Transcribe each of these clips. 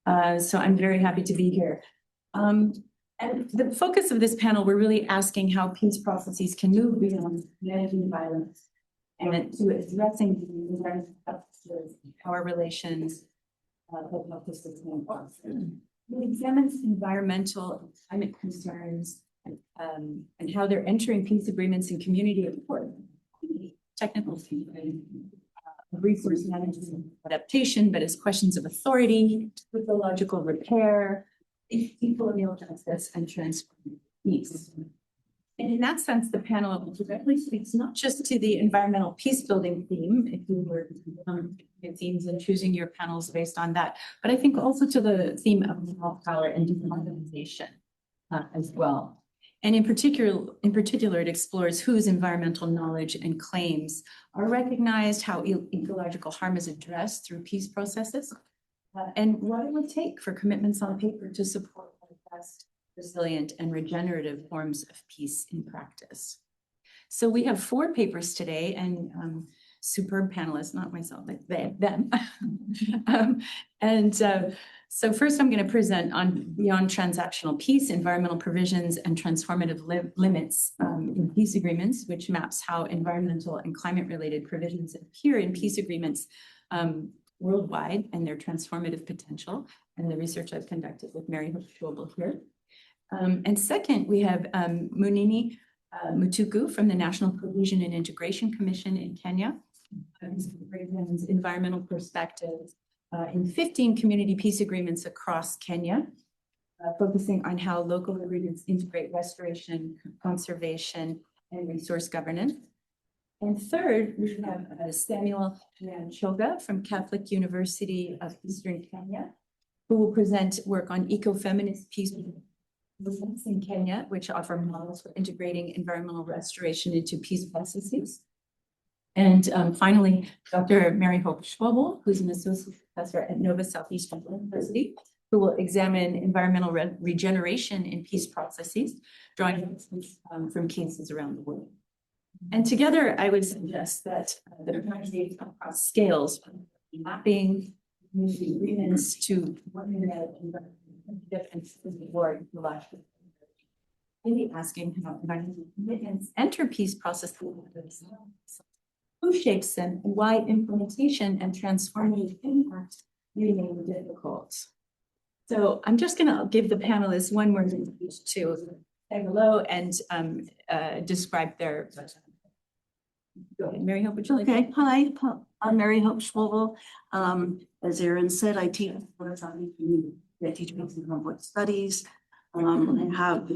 So I'm very happy to be here. And the focus of this panel, we're really asking how peace processes can move beyond managing violence and to addressing the environmental power relations, public health systems. It examines environmental and climate concerns and how they're entering peace agreements and community accord, technical resource management, adaptation, but as questions of authority, ecological repair, colonial justice, and transformative peace. And in that sense, the panel directly speaks not just to the environmental peace building theme, if you were themes and choosing your panels based on that, but I think also to the theme of power and decarbonization as well. And in particular, it explores whose environmental knowledge and claims are recognized, how ecological harm is addressed through peace processes, and what it would take for commitments on paper to support the best, resilient, and regenerative forms of peace in practice. So we have 4 papers today, and superb panelists, not myself, but them. So first I'm going to present on Beyond Transactional Peace, Environmental Provisions and Transformative Limits in Peace Agreements, which maps how environmental and climate-related provisions appear in peace agreements worldwide and their transformative potential, and the research I've conducted with Mary Hope Schwabel here. And second, we have Munini Mutuku from the National Cohesion and Integration Commission in Kenya. Environmental perspectives in 15 community peace agreements across Kenya, focusing on how local agreements integrate restoration, conservation, and resource governance. And third, we have Samuel Nyanchoga from Catholic University of Eastern Kenya, who will present work on ecofeminist peace movements in Kenya, which offer models for integrating environmental restoration into peace processes. And finally, Dr. Mary Hope Schwabel, who's an associate professor at Nova Southeastern University, who will examine environmental regeneration in peace processes, drawing from cases around the world. And together, I would suggest that the project across scales, mapping agreements to really asking how environmental commitments enter peace processes, who shapes them, and why implementation and transformative impact remain difficult. So I'm just going to give the panelists one more minute to say hello and describe their. Go ahead, Mary Hope, would you like? Okay, hi, I'm Mary Hope Schwabel. As Erin said, I teach peace and conflict studies. I have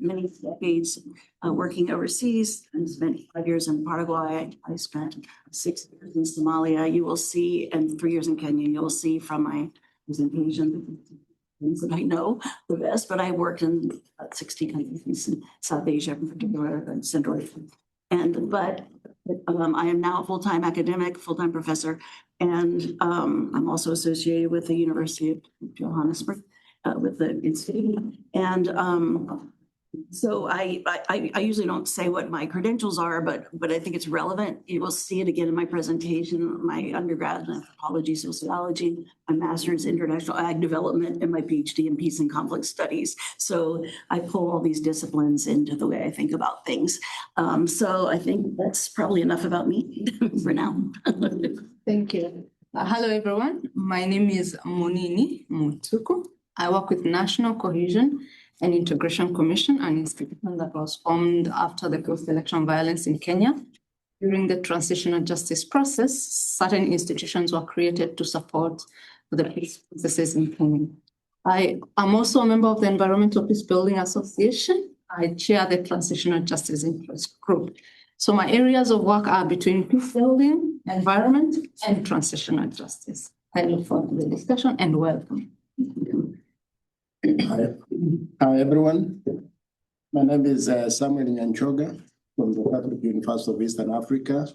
many decades working overseas. I spent 5 years in Paraguay. I spent 6 years in Somalia. You will see, and 3 years in Kenya. You will see from my presentation things that I know the best. But I worked in 60 countries in South Asia, in particular, and Central Asia. But I am now a full-time academic, full-time professor, and I'm also associated with the University of Johannesburg. With the institute, and so I usually don't say what my credentials are, but I think it's relevant. You will see it again in my presentation. My undergrad in anthropology, sociology, my master's in international ag development, and my PhD in peace and conflict studies. So I pull all these disciplines into the way I think about things. So I think that's probably enough about me for now. Thank you. Hello, everyone. My name is Munini Mutuku. I work with National Cohesion and Integration Commission, an institution that was formed after the post-election violence in Kenya. During the transitional justice process, certain institutions were created to support the peace processes in Kenya. I am also a member of the Environmental Peacebuilding Association. I chair the Transitional Justice Interest Group. So my areas of work are between peace building, environment, and transitional justice. I look forward to the discussion and welcome. Hi, everyone. My name is Samuel Nyanchoga from the Catholic University of Eastern Africa.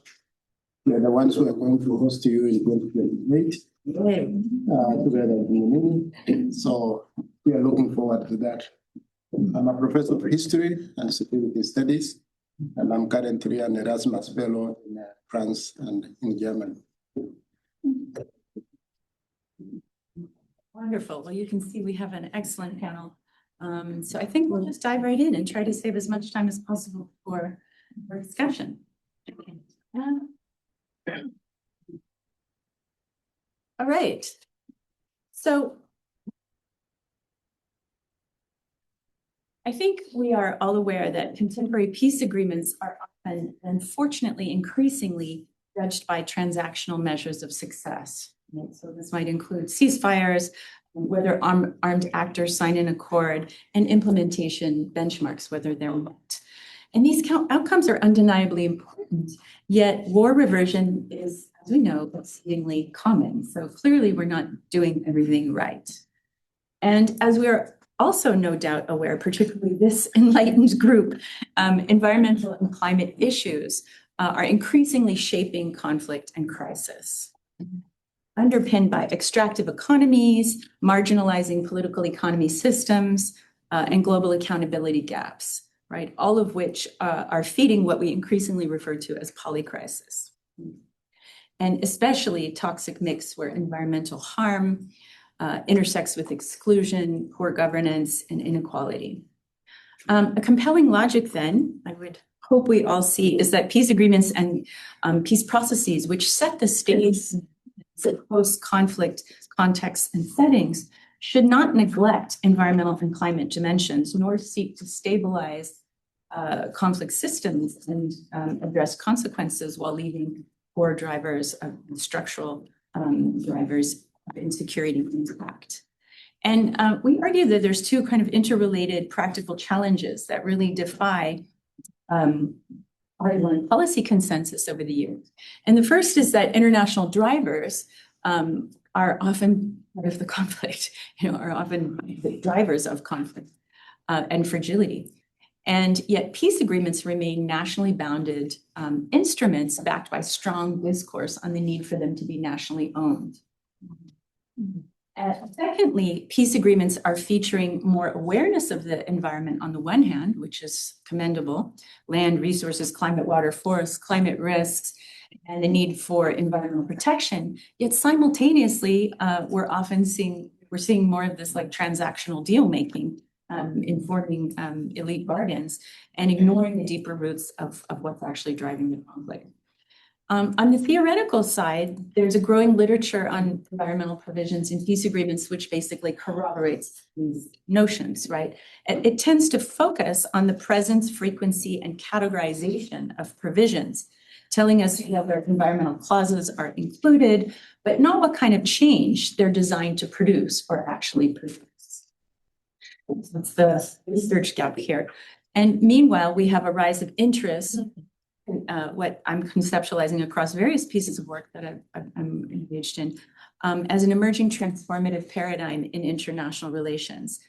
We are the ones who are going to host you in 2028 together with Munini. So we are looking forward to that. I'm a professor of history and security studies, and I'm currently an Erasmus Fellow in France and in Germany. Wonderful. Well, you can see we have an excellent panel. So I think we'll just dive right in and try to save as much time as possible for discussion. All right. So I think we are all aware that contemporary peace agreements are often, unfortunately, increasingly judged by transactional measures of success. Right? So this might include ceasefires, whether armed actors sign an accord, and implementation benchmarks, whether they're met. And these outcomes are undeniably important, yet war reversion is, as we know, exceedingly common. So clearly we're not doing everything right. And as we're also no doubt aware, particularly this enlightened group, environmental and climate issues are increasingly shaping conflict and crisis. Underpinned by extractive economies, marginalizing political economy systems, and global accountability gaps, right? All of which are feeding what we increasingly refer to as polycrisis. And especially toxic mix where environmental harm intersects with exclusion, poor governance, and inequality. A compelling logic then, I would hope we all see, is that peace agreements and peace processes which set the stage post-conflict contexts and settings should not neglect environmental and climate dimensions, nor seek to stabilize conflict systems and address consequences while leaving core drivers of structural drivers of insecurity intact. And we argue that there's two kind of interrelated practical challenges that really defy policy consensus over the years. And the first is that international drivers are often part of the conflict, are often the drivers of conflict and fragility. And yet peace agreements remain nationally bounded instruments backed by strong discourse on the need for them to be nationally owned. Secondly, peace agreements are featuring more awareness of the environment on the one hand, which is commendable, land, resources, climate, water, forests, climate risks, and the need for environmental protection. Yet simultaneously, we're seeing more of this like transactional deal making, informing elite bargains and ignoring the deeper roots of what's actually driving the conflict. On the theoretical side, there's a growing literature on environmental provisions in peace agreements, which basically corroborates these notions, right? It tends to focus on the presence, frequency, and categorization of provisions, telling us whether environmental clauses are included, but not what kind of change they're designed to produce or actually produce. That's the research gap here. And meanwhile, we have a rise of interest what I'm conceptualizing across various pieces of work that I'm engaged in as an emerging transformative paradigm in international relations.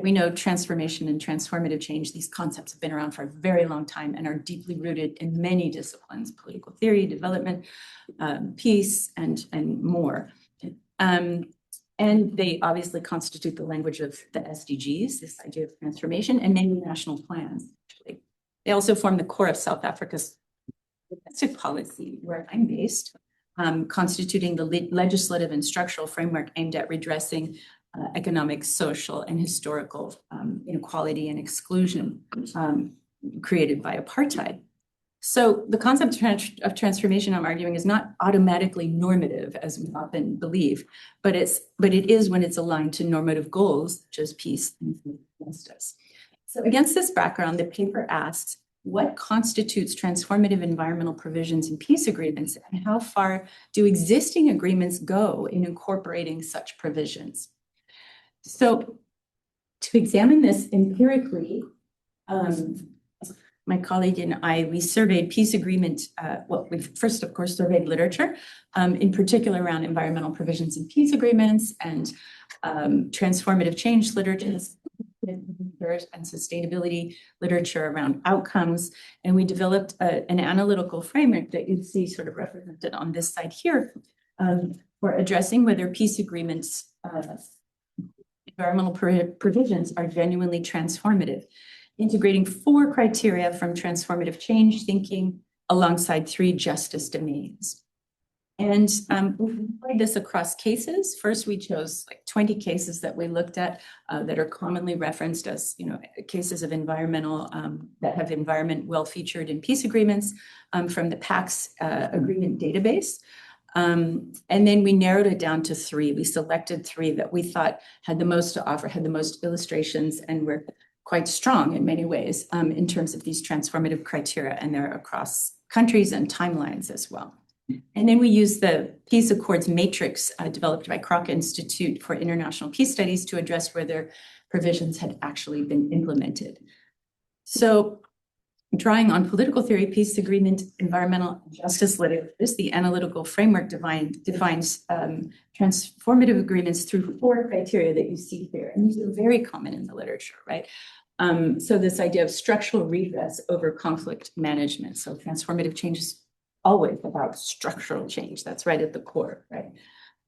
We know transformation and transformative change, these concepts have been around for a very long time and are deeply rooted in many disciplines, political theory, development, peace, and more. And they obviously constitute the language of the SDGs, this idea of transformation, and many national plans. Actually. They also form the core of South Africa's domestic policy, where I'm based, constituting the legislative and structural framework aimed at redressing economic, social, and historical inequality and exclusion created by apartheid. So the concept of transformation, I'm arguing, is not automatically normative, as we often believe, but it is when it's aligned to normative goals, such as peace and justice. So against this background, the paper asks, what constitutes transformative environmental provisions in peace agreements, and how far do existing agreements go in incorporating such provisions? So to examine this empirically, my colleague and I, we surveyed peace agreement, we first, of course, surveyed literature, in particular around environmental provisions in peace agreements and transformative change literature and sustainability literature around outcomes. And we developed an analytical framework that you see sort of represented on this side here for addressing whether peace agreements, environmental provisions are genuinely transformative, integrating 4 criteria from transformative change thinking alongside 3 justice domains. And we applied this across cases. First, we chose like 20 cases that we looked at that are commonly referenced as, cases of environmental that have environment well featured in peace agreements from the PAX agreement database. And then we narrowed it down to 3. We selected 3 that we thought had the most to offer, had the most illustrations, and were quite strong in many ways in terms of these transformative criteria, and they're across countries and timelines as well. And then we used the Peace Accords matrix developed by Kroc Institute for International Peace Studies to address whether provisions had actually been implemented. So drawing on political theory, peace agreement, environmental justice literatures, the analytical framework defines transformative agreements through 4 criteria that you see here. And these are very common in the literature, right? So this idea of structural redress over conflict management. So transformative change is always about structural change. That's right at the core, right?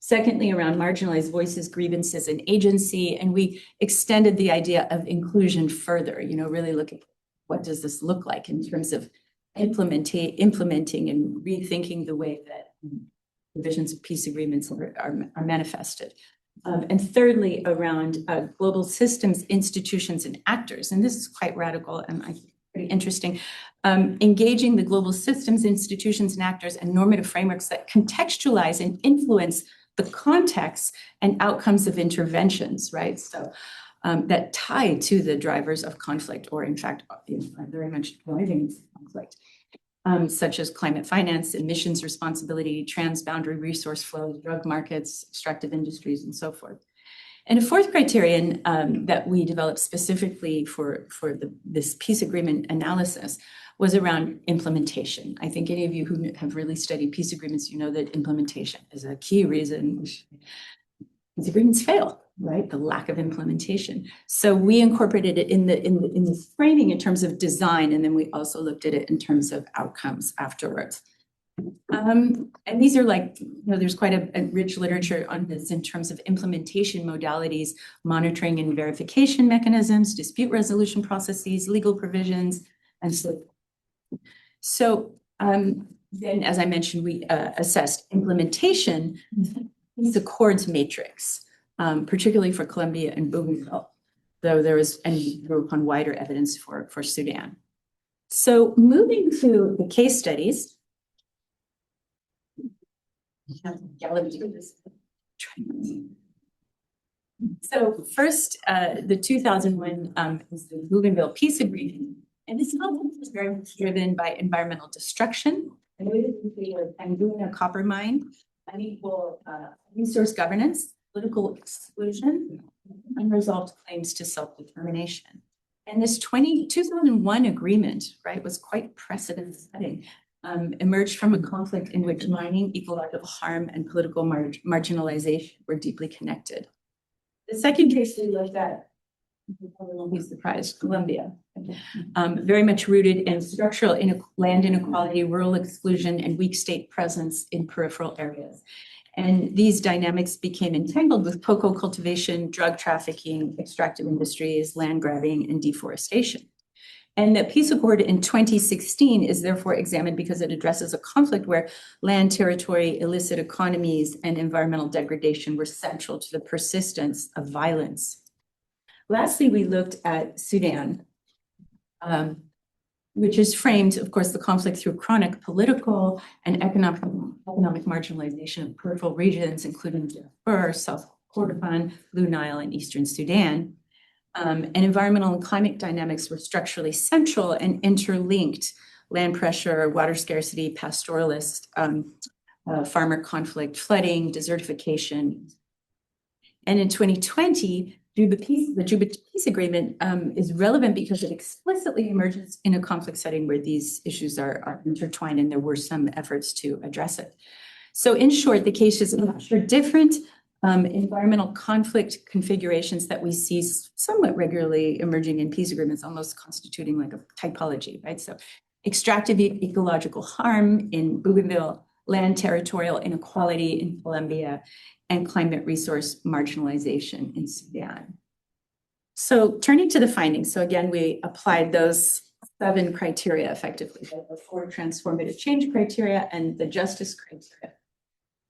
Secondly, around marginalized voices, grievances, and agency. And we extended the idea of inclusion further, really looking at what does this look like in terms of implementing and rethinking the way that provisions of peace agreements are manifested. And thirdly, around global systems, institutions, and actors. And this is quite radical and I think pretty interesting. Engaging the global systems, institutions, and actors and normative frameworks that contextualize and influence the context and outcomes of interventions, right? So that tie to the drivers of conflict, or in fact, are very much driving conflict, such as climate finance, emissions responsibility, transboundary resource flows, drug markets, extractive industries, and so forth. And a 4th criterion that we developed specifically for this peace agreement analysis was around implementation. I think any of you who have really studied peace agreements, you know that implementation is a key reason these agreements fail, right? The lack of implementation. So we incorporated it in the framing in terms of design, and then we also looked at it in terms of outcomes afterwards. And these are there's quite a rich literature on this in terms of implementation modalities, monitoring and verification mechanisms, dispute resolution processes, legal provisions, and so forth. So then, as I mentioned, we assessed implementation, Peace Accords matrix, particularly for Colombia and Bougainville, though there was and drew upon wider evidence for Sudan. So moving to the case studies. So first, the 2001 is the Bougainville Peace Agreement. And this conflict was very much driven by environmental destruction, a copper mine, unequal resource governance, political exclusion, unresolved claims to self-determination. And this 2001 agreement, right, was quite precedent-setting. Emerged from a conflict in which mining, ecological harm, and political marginalization were deeply connected. The second case we looked at, won't be surprised, Colombia, very much rooted in structural land inequality, rural exclusion, and weak state presence in peripheral areas. And these dynamics became entangled with cocoa cultivation, drug trafficking, extractive industries, land grabbing, and deforestation. And the Peace Accord in 2016 is therefore examined because it addresses a conflict where land, territory, illicit economies, and environmental degradation were central to the persistence of violence. Lastly, we looked at Sudan, which is framed, of course, the conflict through chronic political and economic marginalization of peripheral regions, including Darfur, South Kordofan, Blue Nile, and Eastern Sudan. And environmental and climate dynamics were structurally central and interlinked: land pressure, water scarcity, pastoralist, farmer conflict, flooding, desertification. And in 2020, the Juba Peace Agreement is relevant because it explicitly emerges in a conflict setting where these issues are intertwined, and there were some efforts to address it. So in short, the cases are different environmental conflict configurations that we see somewhat regularly emerging in peace agreements, almost constituting like a typology, right? So extractive ecological harm in Bougainville, land territorial inequality in Colombia, and climate resource marginalization in Sudan. So turning to the findings. So again, we applied those 7 criteria effectively, the 4 transformative change criteria and the justice criteria.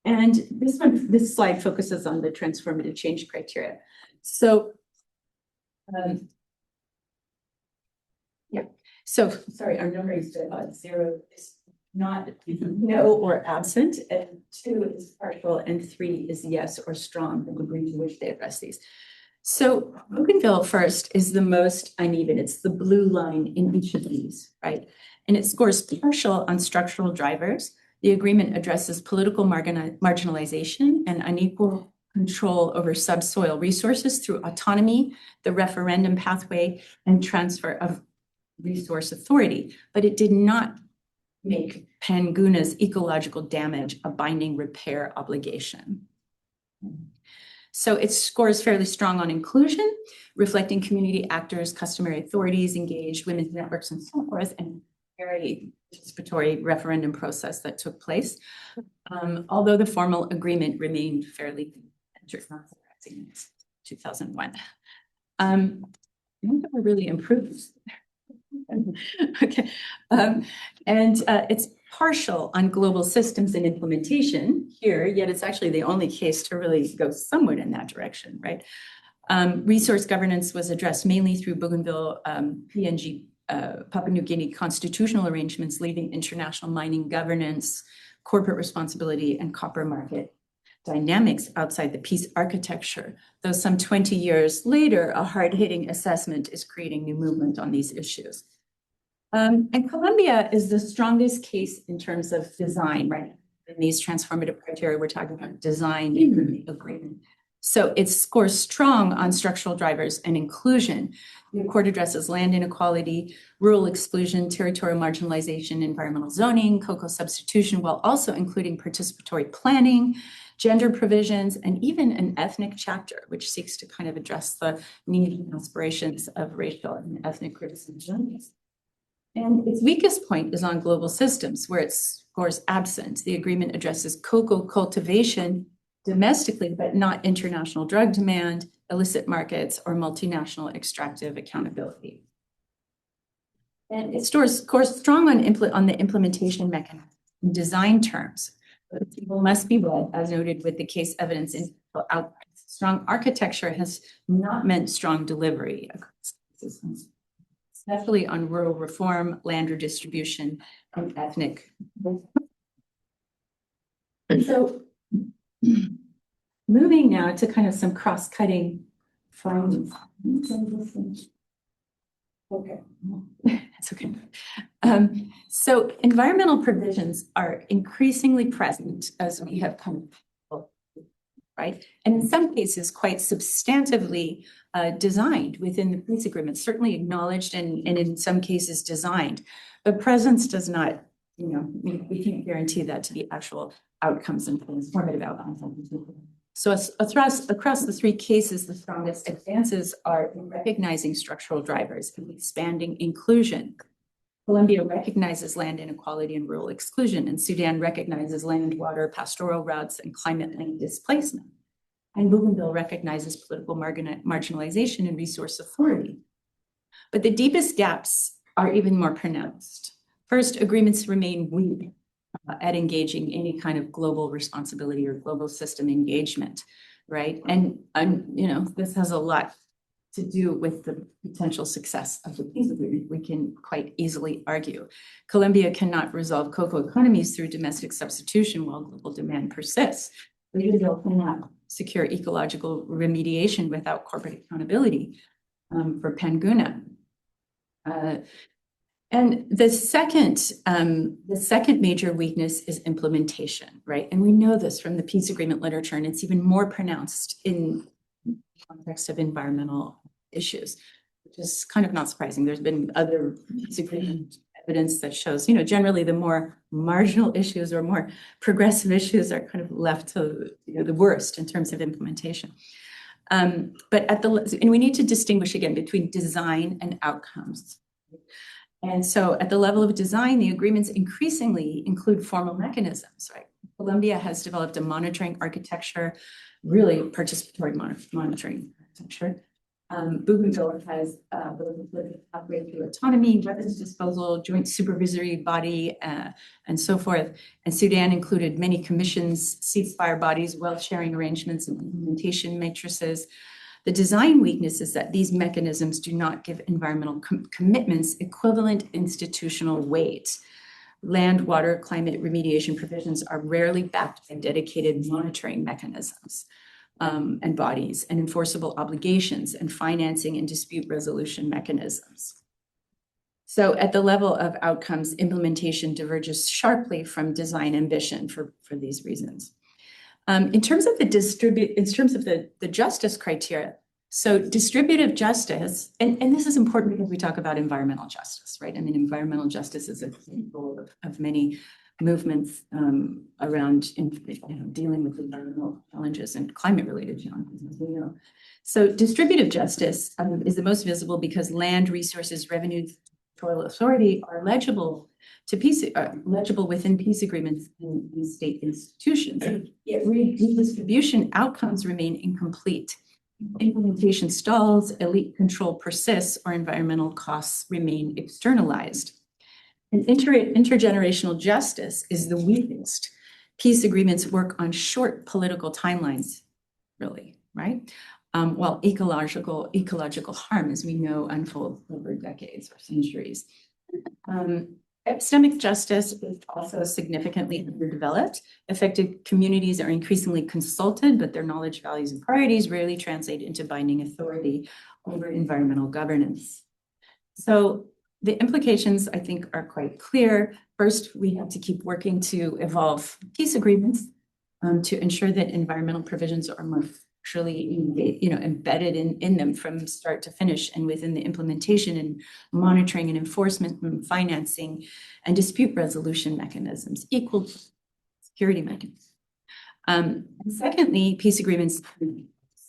And this slide focuses on the transformative change criteria. So, so sorry, our number is 0 is not no or absent, and 2 is partial, and 3 is yes or strong, the degree to which they address these. So Bougainville first is the most uneven. It's the blue line in each of these, right? And it scores partial on structural drivers. The agreement addresses political marginalization and unequal control over subsoil resources through autonomy, the referendum pathway, and transfer of resource authority. But it did not make Panguna's ecological damage a binding repair obligation. So it scores fairly strong on inclusion, reflecting community actors, customary authorities engaged, women's networks, and so forth, and very participatory referendum process that took place. Although the formal agreement remained fairly not surprising in 2001. I think that we're really improved. Okay, and it's partial on global systems and implementation here, yet it's actually the only case to really go somewhat in that direction, right? Resource governance was addressed mainly through Bougainville, PNG, Papua New Guinea constitutional arrangements, leaving international mining governance, corporate responsibility, and copper market dynamics outside the peace architecture. Though some 20 years later, a hard-hitting assessment is creating new movement on these issues. And Colombia is the strongest case in terms of design, right? In these transformative criteria, we're talking about design agreement. So it scores strong on structural drivers and inclusion. The Accord addresses land inequality, rural exclusion, territorial marginalization, environmental zoning, cocoa substitution, while also including participatory planning, gender provisions, and even an ethnic chapter, which seeks to kind of address the needs and aspirations of racial and ethnic groups and journeys. And its weakest point is on global systems, where it scores absent. The agreement addresses cocoa cultivation domestically, but not international drug demand, illicit markets, or multinational extractive accountability. And it scores strong on the implementation mechanism in design terms. But people must be read, as noted with the case evidence in outcomes. Strong architecture has not meant strong delivery across systems, especially on rural reform, land redistribution, and ethnic. So moving now to kind of some cross-cutting findings. Okay, that's okay. So environmental provisions are increasingly present as we have come, right? And in some cases, quite substantively designed within the peace agreement, certainly acknowledged and in some cases designed. But presence does not, we can't guarantee that to be actual outcomes and transformative outcomes. So across the 3 cases, the strongest advances are in recognizing structural drivers and expanding inclusion. Colombia recognizes land inequality and rural exclusion, and Sudan recognizes land, water, pastoral routes, and climate-linked displacement. And Bougainville recognizes political marginalization and resource authority. But the deepest gaps are even more pronounced. First, agreements remain weak at engaging any kind of global responsibility or global system engagement, right? And this has a lot to do with the potential success of the peace agreement. We can quite easily argue. Colombia cannot resolve cocoa economies through domestic substitution while global demand persists. Bougainville cannot secure ecological remediation without corporate accountability for Panguna. And the second major weakness is implementation, right? And we know this from the peace agreement literature, and it's even more pronounced in the context of environmental issues, which is kind of not surprising. There's been other peace agreement evidence that shows, generally the more marginal issues or more progressive issues are kind of left to the worst in terms of implementation. And we need to distinguish again between design and outcomes. And so at the level of design, the agreements increasingly include formal mechanisms, right? Colombia has developed a monitoring architecture, really participatory monitoring architecture. Bougainville has operate through autonomy, weapons disposal, joint supervisory body, and so forth. And Sudan included many commissions, ceasefire bodies, wealth sharing arrangements, and implementation matrices. The design weakness is that these mechanisms do not give environmental commitments equivalent institutional weight. Land, water, climate remediation provisions are rarely backed by dedicated monitoring mechanisms and bodies and enforceable obligations and financing and dispute resolution mechanisms. So at the level of outcomes, implementation diverges sharply from design ambition for these reasons. In terms of the justice criteria, so distributive justice, and this is important because we talk about environmental justice, right? I mean, environmental justice is a goal of many movements around dealing with environmental challenges and climate-related challenges, as we know. So distributive justice is the most visible because land, resources, revenues, territorial authority are legible within peace agreements in state institutions. Yet redistribution outcomes remain incomplete. Implementation stalls, elite control persists, or environmental costs remain externalized. And intergenerational justice is the weakest. Peace agreements work on short political timelines, really, right? While ecological harm, as we know, unfolds over decades or centuries. Epistemic justice is also significantly underdeveloped. Affected communities are increasingly consulted, but their knowledge, values, and priorities rarely translate into binding authority over environmental governance. So the implications, I think, are quite clear. First, we have to keep working to evolve peace agreements to ensure that environmental provisions are more actually, embedded in them from start to finish, and within the implementation and monitoring and enforcement and financing and dispute resolution mechanisms, equal security mechanisms. And secondly, peace agreements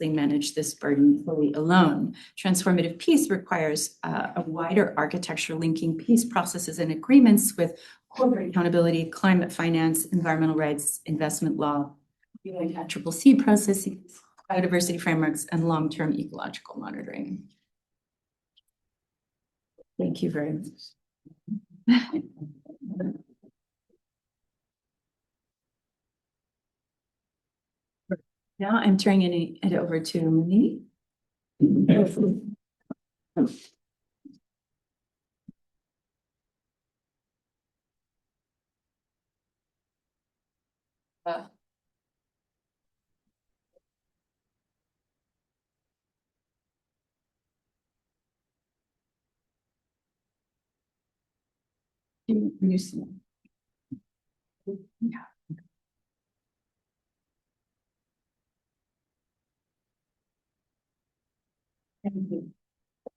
manage this burden fully alone. Transformative peace requires a wider architecture linking peace processes and agreements with corporate accountability, climate finance, environmental rights, investment law, CCC processes, biodiversity frameworks, and long-term ecological monitoring. Thank you very much. Now I'm turning it over to me.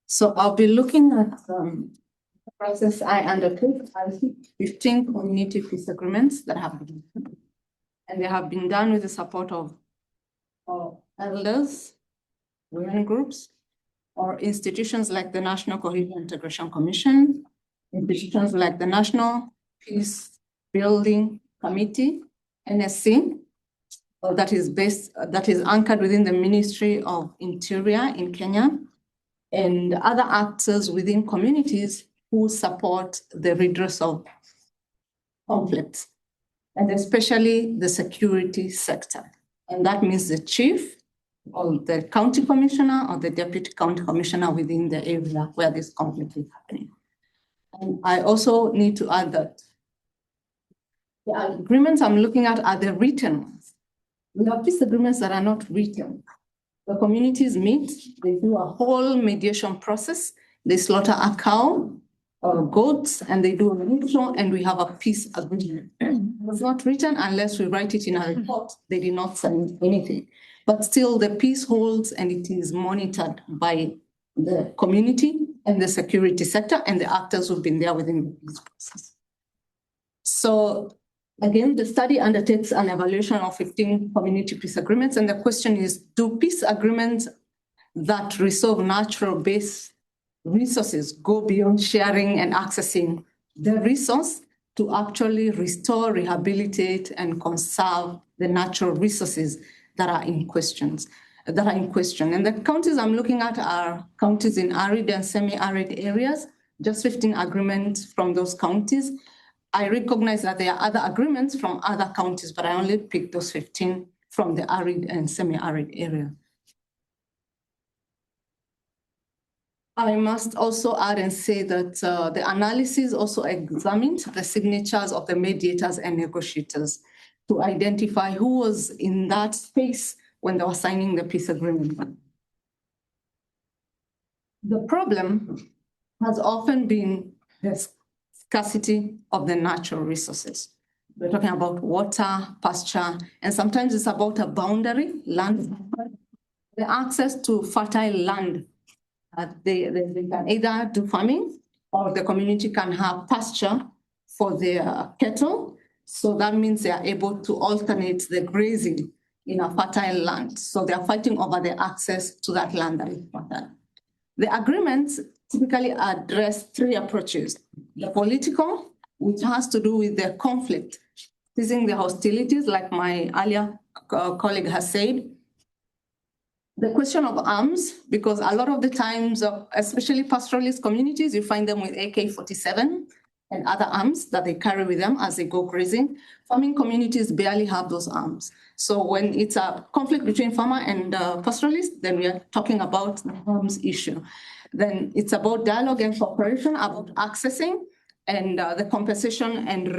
So I'll be looking at the process I undertook. I see 15 community peace agreements that have been done. And they have been done with the support of elders, women groups, or institutions like the National Cohesion Integration Commission, institutions like the National Peacebuilding Committee, NSC, that is anchored within the Ministry of Interior in Kenya, and other actors within communities who support the redress of conflicts, and especially the security sector. And that means the chief or the county commissioner or the deputy county commissioner within the area where this conflict is happening. And I also need to add that the agreements I'm looking at are the written ones. We have peace agreements that are not written. The communities meet, they do a whole mediation process, they slaughter a cow or goats, and they do a ritual, and we have a peace agreement. It's not written unless we write it in a report. They did not sign anything. But still, the peace holds, and it is monitored by the community and the security sector and the actors who've been there within the peace process. So again, the study undertakes an evaluation of 15 community peace agreements. And the question is, do peace agreements that resolve natural-based resources go beyond sharing and accessing the resource to actually restore, rehabilitate, and conserve the natural resources that are in questions? that are in question. And the counties I'm looking at are counties in arid and semi-arid areas, just 15 agreements from those counties. I recognize that there are other agreements from other counties, but I only picked those 15 from the arid and semi-arid area. I must also add and say that the analysis also examined the signatures of the mediators and negotiators to identify who was in that space when they were signing the peace agreement. The problem has often been the scarcity of the natural resources. We're talking about water, pasture, and sometimes it's about a boundary, land, the access to fertile land. They can either do farming or the community can have pasture for their cattle. So that means they are able to alternate the grazing in a fertile land. So they are fighting over the access to that land that is fertile. The agreements typically address three approaches. The political, which has to do with the conflict, ceasing the hostilities, like my earlier colleague has said. The question of arms, because a lot of the times, especially pastoralist communities, you find them with AK-47 and other arms that they carry with them as they go grazing. Farming communities barely have those arms. So when it's a conflict between farmer and pastoralist, then we are talking about the arms issue. Then it's about dialogue and cooperation, about accessing and the compensation and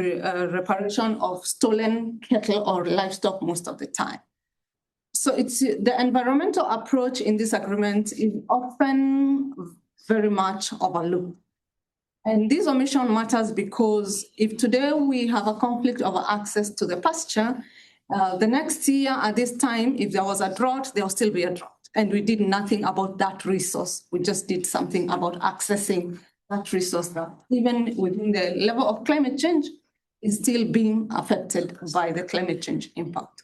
reparation of stolen cattle or livestock most of the time. So it's the environmental approach in this agreement is often very much overlooked. And this omission matters because if today we have a conflict over access to the pasture, the next year at this time, if there was a drought, there will still be a drought. And we did nothing about that resource. We just did something about accessing that resource that even within the level of climate change is still being affected by the climate change impact.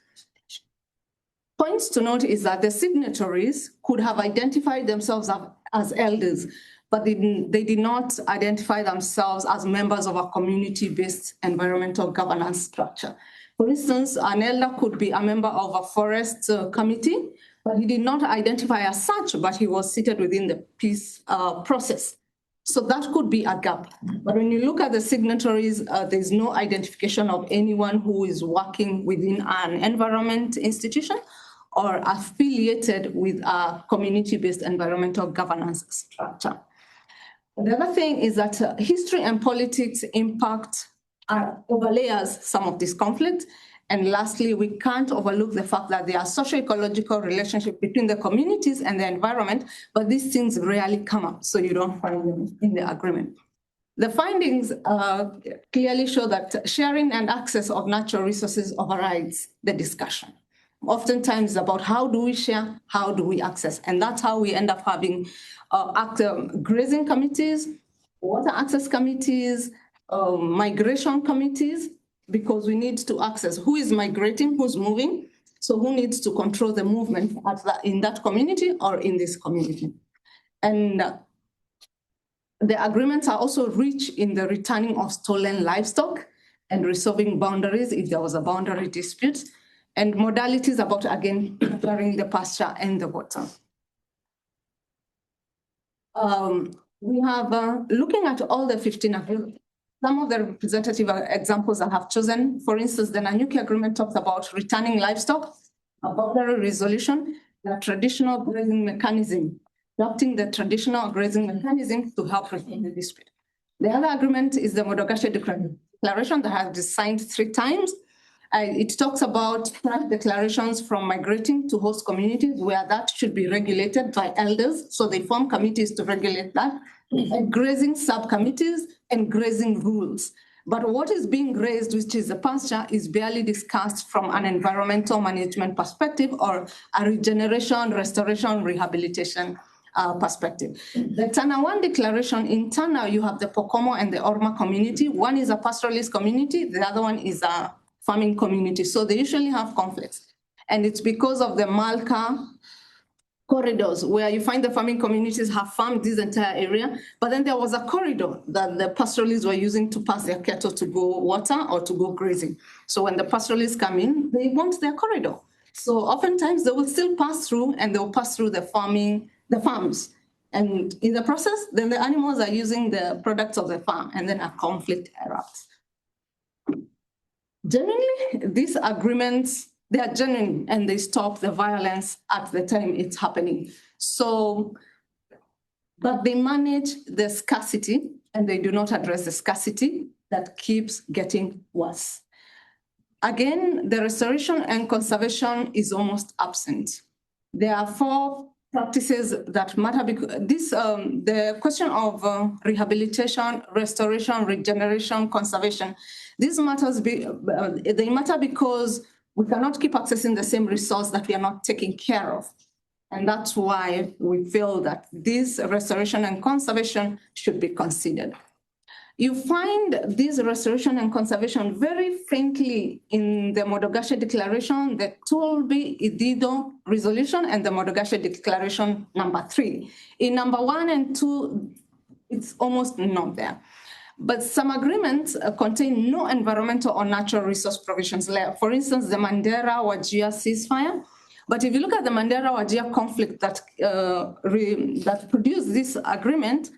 Points to note is that the signatories could have identified themselves as elders, but they did not identify themselves as members of a community-based environmental governance structure. For instance, an elder could be a member of a forest committee, but he did not identify as such, but he was seated within the peace process. So that could be a gap. But when you look at the signatories, there's no identification of anyone who is working within an environment institution or affiliated with a community-based environmental governance structure. The other thing is that history and politics impact overlays some of this conflict. And lastly, we can't overlook the fact that there are socio-ecological relationships between the communities and the environment, but these things rarely come up, so you don't find them in the agreement. The findings clearly show that sharing and access of natural resources overrides the discussion. Oftentimes about how do we share, how do we access, and that's how we end up having grazing committees, water access committees, migration committees, because we need to access who is migrating, who's moving, so who needs to control the movement in that community or in this community. And the agreements are also rich in the returning of stolen livestock and resolving boundaries if there was a boundary dispute, and modalities about, again, clearing the pasture and the water. We have, looking at all the 15 agreements, some of the representative examples I have chosen, for instance, the Nanyuki agreement talks about returning livestock, a boundary resolution, the traditional grazing mechanism, adopting the traditional grazing mechanism to help resolve the dispute. The other agreement is the Modogashe Declaration that has been signed 3 times. It talks about declarations from migrating to host communities where that should be regulated by elders. So they form committees to regulate that, and grazing subcommittees and grazing rules. But what is being grazed, which is the pasture, is barely discussed from an environmental management perspective or a regeneration, restoration, rehabilitation perspective. The Tana 1 declaration, in Tana, you have the Pokomo and the Orma community. One is a pastoralist community, the other one is a farming community. So they usually have conflicts. And it's because of the Malka corridors where you find the farming communities have farmed this entire area, but then there was a corridor that the pastoralists were using to pass their cattle to go water or to go grazing. So when the pastoralists come in, they want their corridor. So oftentimes they will still pass through and they'll pass through the farms. And in the process, then the animals are using the products of the farm and then a conflict erupts. Generally, these agreements, they are genuine and they stop the violence at the time it's happening. So, but they manage the scarcity and they do not address the scarcity that keeps getting worse. Again, the restoration and conservation is almost absent. There are 4 practices that matter because the question of rehabilitation, restoration, regeneration, conservation, these matters they matter because we cannot keep accessing the same resource that we are not taking care of. And that's why we feel that this restoration and conservation should be considered. You find this restoration and conservation very faintly in the Modogashe Declaration, the Tolbi Idido Resolution, and the Modogashe Declaration number 3. In number 1 and 2, it's almost not there. But some agreements contain no environmental or natural resource provisions. For instance, the Mandera-Wajir ceasefire. But if you look at the Mandera-Wajir conflict that produced this agreement,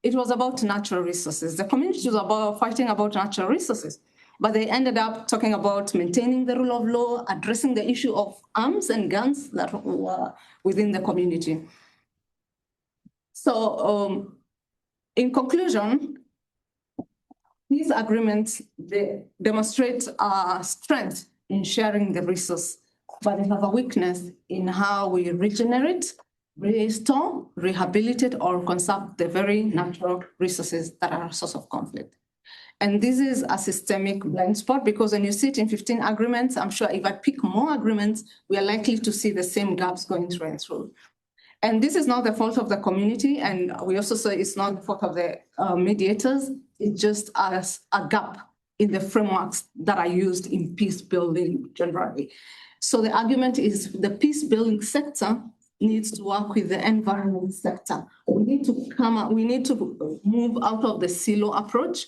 it was about natural resources. The community was fighting about natural resources, but they ended up talking about maintaining the rule of law, addressing the issue of arms and guns that were within the community. So in conclusion, these agreements, they demonstrate our strength in sharing the resource, but they have a weakness in how we regenerate, restore, rehabilitate, or conserve the very natural resources that are a source of conflict. And this is a systemic blind spot because when you see it in 15 agreements, I'm sure if I pick more agreements, we are likely to see the same gaps going through and through. And this is not the fault of the community, and we also say it's not the fault of the mediators. It's just as a gap in the frameworks that are used in peace building generally. So the argument is the peace building sector needs to work with the environment sector. We need to move out of the silo approach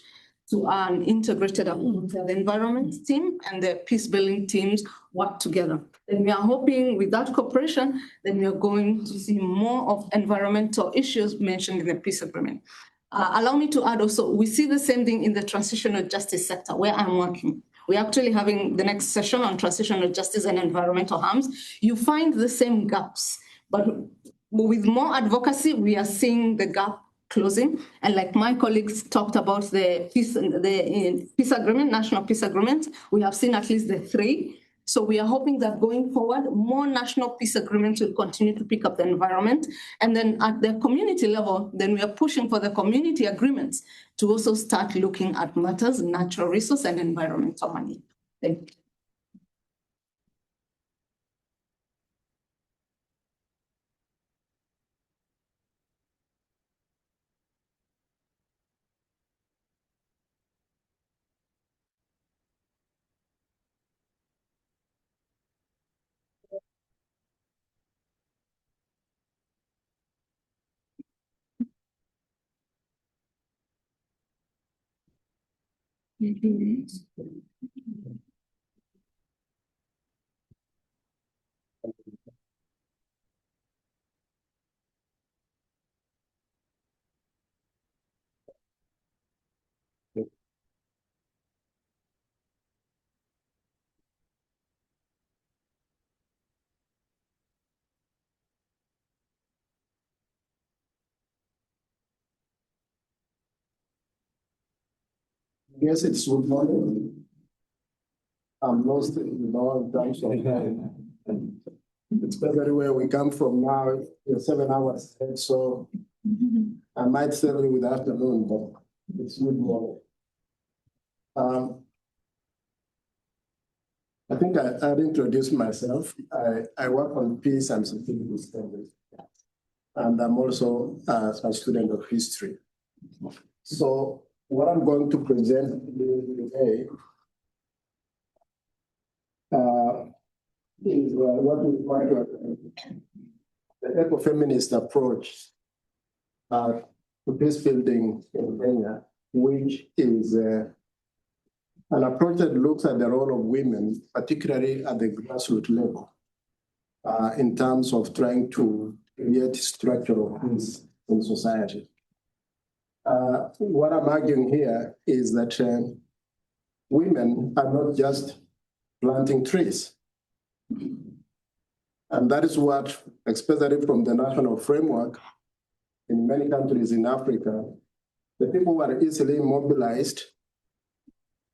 to an integrated approach. The environment team and the peace building teams work together. And we are hoping with that cooperation, then we are going to see more of environmental issues mentioned in the peace agreement. Allow me to add also, we see the same thing in the transitional justice sector where I'm working. We're actually having the next session on transitional justice and environmental harms. You find the same gaps, but with more advocacy, we are seeing the gap closing. And like my colleagues talked about the peace agreement, national peace agreement, we have seen at least the 3. So we are hoping that going forward, more national peace agreements will continue to pick up the environment. And then at the community level, then we are pushing for the community agreements to also start looking at matters, natural resource and environmental money. Thank you. Yes, it's good morning. I'm lost in all times of time. Especially where we come from now, it's 7 hours ahead, so I might settle with afternoon, but it's good morning. I think I'd introduce myself. I work on peace and security studies, and I'm also a student of history. So what I'm going to present today is what we call the ecofeminist approach to peace building in Kenya, which is an approach that looks at the role of women, particularly at the grassroots level, in terms of trying to create structural peace in society. What I'm arguing here is that women are not just planting trees. And that is what, especially from the national framework, in many countries in Africa, the people who are easily mobilized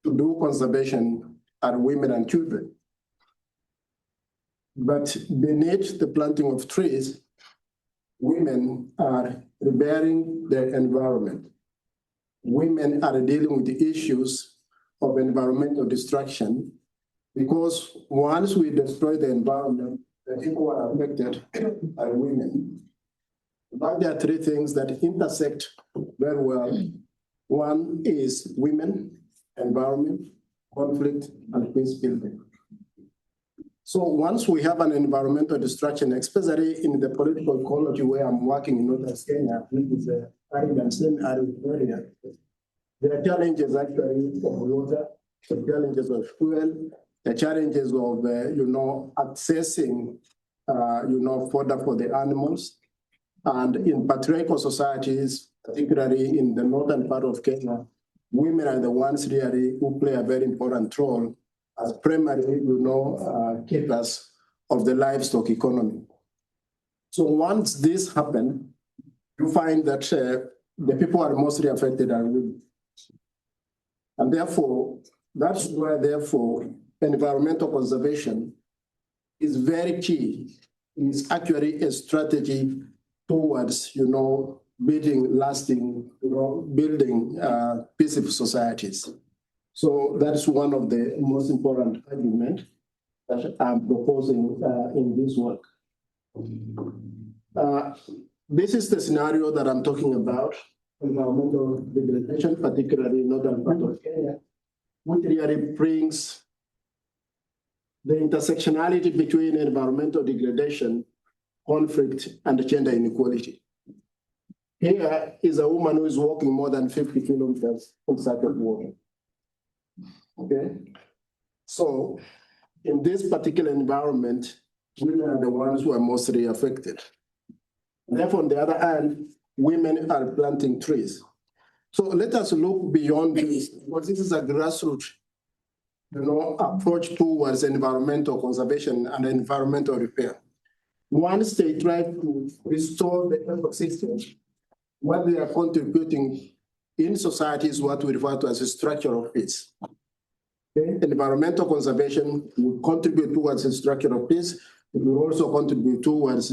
to do conservation are women and children. But beneath the planting of trees, women are repairing the environment. Women are dealing with the issues of environmental destruction, because once we destroy the environment, the people who are affected are women. But there are three things that intersect very well. One is women, environment, conflict, and peace building. So once we have an environmental destruction, especially in the political ecology where I'm working in Northern Kenya, which is a arid and semi-arid area, there are challenges actually of water, the challenges of fuel, the challenges of accessing fodder for the animals. And in patriarchal societies, particularly in the northern part of Kenya, women are the ones really who play a very important role as primary, keepers of the livestock economy. So once this happens, you find that the people are mostly affected are women. And therefore, that's why, environmental conservation is very key. It's actually a strategy towards, building lasting, building peaceful societies. So that's one of the most important arguments that I'm proposing in this work. This is the scenario that I'm talking about, environmental degradation, particularly in northern part of Kenya, which really brings the intersectionality between environmental degradation, conflict, and gender inequality. Here is a woman who is walking more than 50 kilometers in search of water. Okay, so in this particular environment, women are the ones who are mostly affected. Therefore, on the other hand, women are planting trees. So let us look beyond this, because this is a grassroots, approach towards environmental conservation and environmental repair. Once they try to restore the ecosystem, what they are contributing in society is what we refer to as a structural peace. Okay? Environmental conservation will contribute towards a structural peace. It will also contribute towards,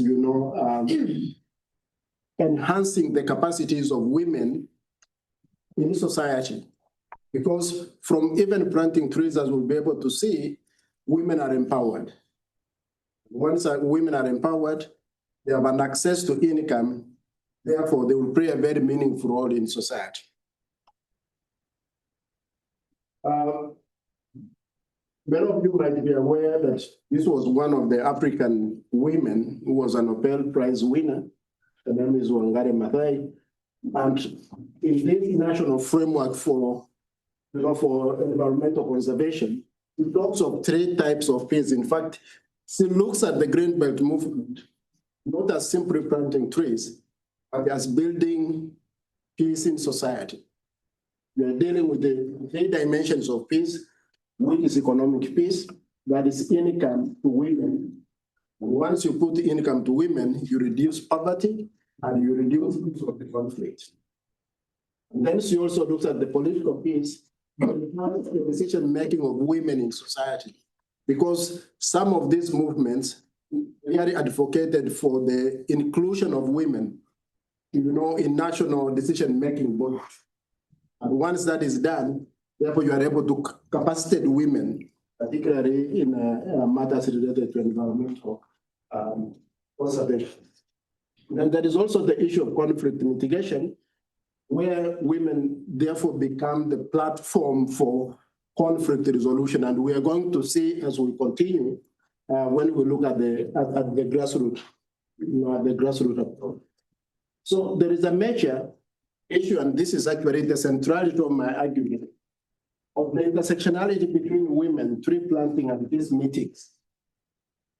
enhancing the capacities of women in society. Because from even planting trees, as we'll be able to see, women are empowered. Once women are empowered, they have an access to income. Therefore, they will play a very meaningful role in society. Many of you might be aware that this was one of the African women who was a Nobel Prize winner. Her name is Wangari Maathai. And in this national framework for environmental conservation, it talks of three types of peace. In fact, she looks at the Green Belt movement not as simply planting trees, but as building peace in society. We are dealing with the three dimensions of peace, which is economic peace, that is income to women. And once you put income to women, you reduce poverty and you reduce the conflict. And then she also looks at the political peace, the decision-making of women in society, because some of these movements really advocated for the inclusion of women, in national decision-making bodies. And once that is done, therefore you are able to capacitate women, particularly in matters related to environmental conservation. And there is also the issue of conflict mitigation, where women therefore become the platform for conflict resolution. And we are going to see as we continue, when we look at the grassroots, the grassroots approach. So there is a major issue, and this is actually the centrality of my argument, of the intersectionality between women, tree planting, and these meetings.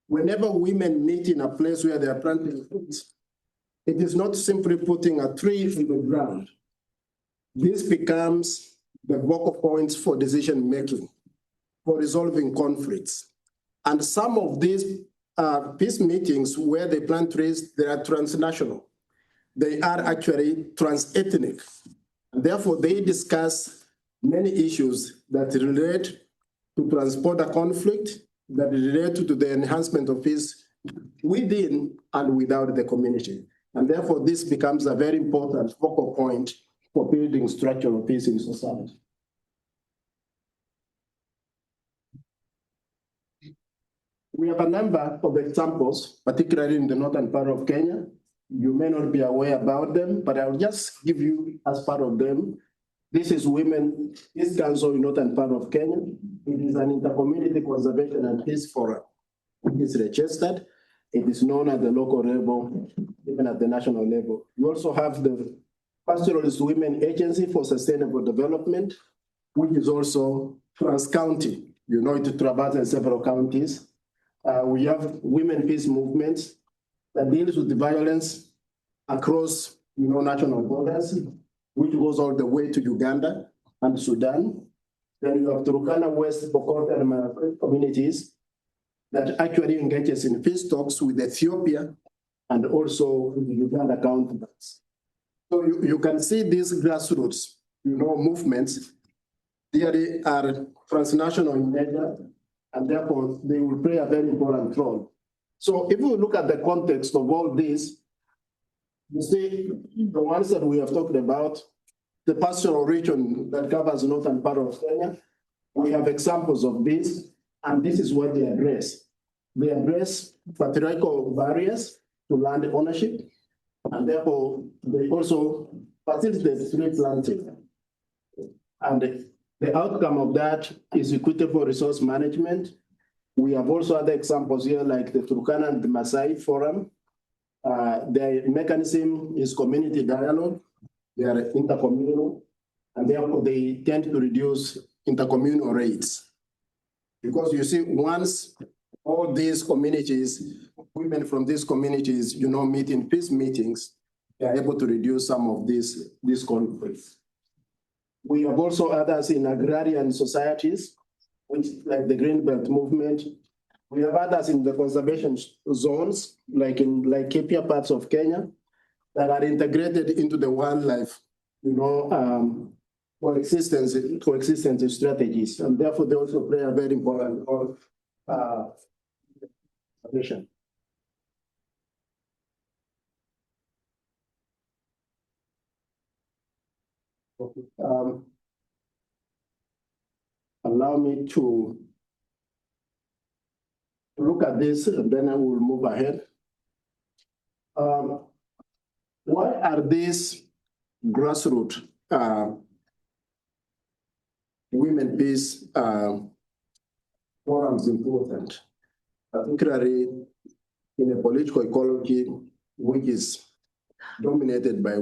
whenever women meet in a place where they are planting fruits, it is not simply putting a tree in the ground. This becomes the vocal points for decision making, for resolving conflicts. And some of these peace meetings where they plant trees, they are transnational. They are actually trans-ethnic. Therefore, they discuss many issues that relate to transport a conflict, that relate to the enhancement of peace within and without the community. And therefore, this becomes a very important focal point for building structural peace in society. We have a number of examples, particularly in the northern part of Kenya. You may not be aware about them, but I'll just give you as part of them. This is Women Peace Council in northern part of Kenya. It is an intercommunity conservation and peace forum. It is registered. It is known at the local level, even at the national level. You also have the Pastoralist Women Agency for Sustainable Development, which is also trans-county. You know, it traverses several counties. We have Women Peace Movements that deals with the violence across, national borders, which goes all the way to Uganda and Sudan. Then you have Turkana, West, Pokot, and Marakwet communities that actually engages in peace talks with Ethiopia and also with the Uganda counterparts. So you can see these grassroots, movements. They are transnational in nature, and therefore they will play a very important role. So if we look at the context of all this, you see the ones that we have talked about, the pastoral region that covers the northern part of Kenya, we have examples of this, and this is what they address. They address patriarchal barriers to land ownership, and therefore they also facilitate tree planting. And the outcome of that is equitable resource management. We have also other examples here, like the Turkana and the Maasai Forum. Their mechanism is community dialogue. They are intercommunal, and therefore they tend to reduce intercommunal rates. Because you see, once all these communities, women from these communities, meet in peace meetings, they are able to reduce some of these conflicts. We have also others in agrarian societies, which like the Greenbelt movement. We have others in the conservation zones, like in Laikipia parts of Kenya, that are integrated into the wildlife, coexistence strategies, and therefore they also play a very important role. Allow me to look at this, and then I will move ahead. Why are these grassroots women peace forums important, particularly in a political ecology which is dominated by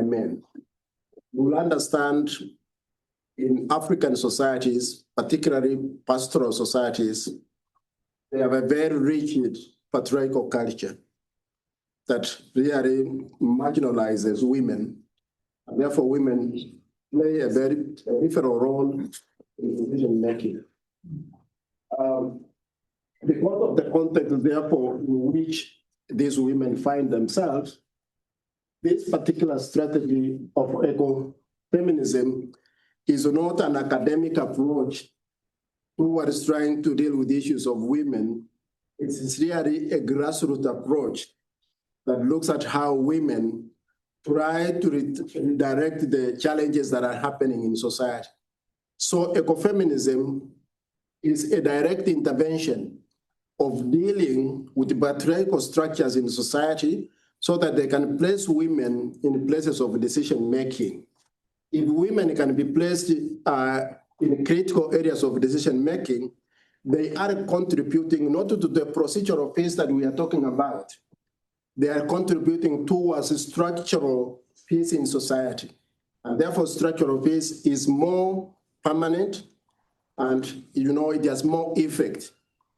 men? You'll understand in African societies, particularly pastoral societies, they have a very rigid patriarchal culture that really marginalizes women. And therefore, women play a very peripheral role in decision making. Because of the context, therefore, in which these women find themselves, this particular strategy of ecofeminism is not an academic approach towards trying to deal with issues of women. It is really a grassroots approach that looks at how women try to redirect the challenges that are happening in society. So ecofeminism is a direct intervention of dealing with patriarchal structures in society so that they can place women in places of decision-making. If women can be placed in critical areas of decision-making, they are contributing not to the procedural peace that we are talking about. They are contributing towards structural peace in society. And therefore, structural peace is more permanent and, it has more effect,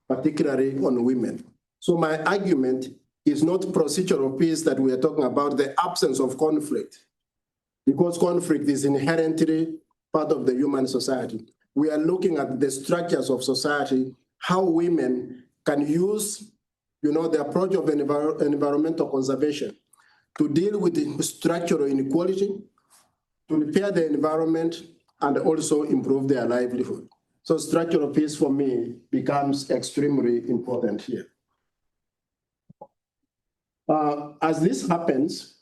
particularly on women. So my argument is not procedural peace that we are talking about, the absence of conflict, because conflict is inherently part of the human society. We are looking at the structures of society, how women can use, the approach of environmental conservation to deal with the structural inequality, to repair the environment, and also improve their livelihood. So structural peace for me becomes extremely important here. As this happens,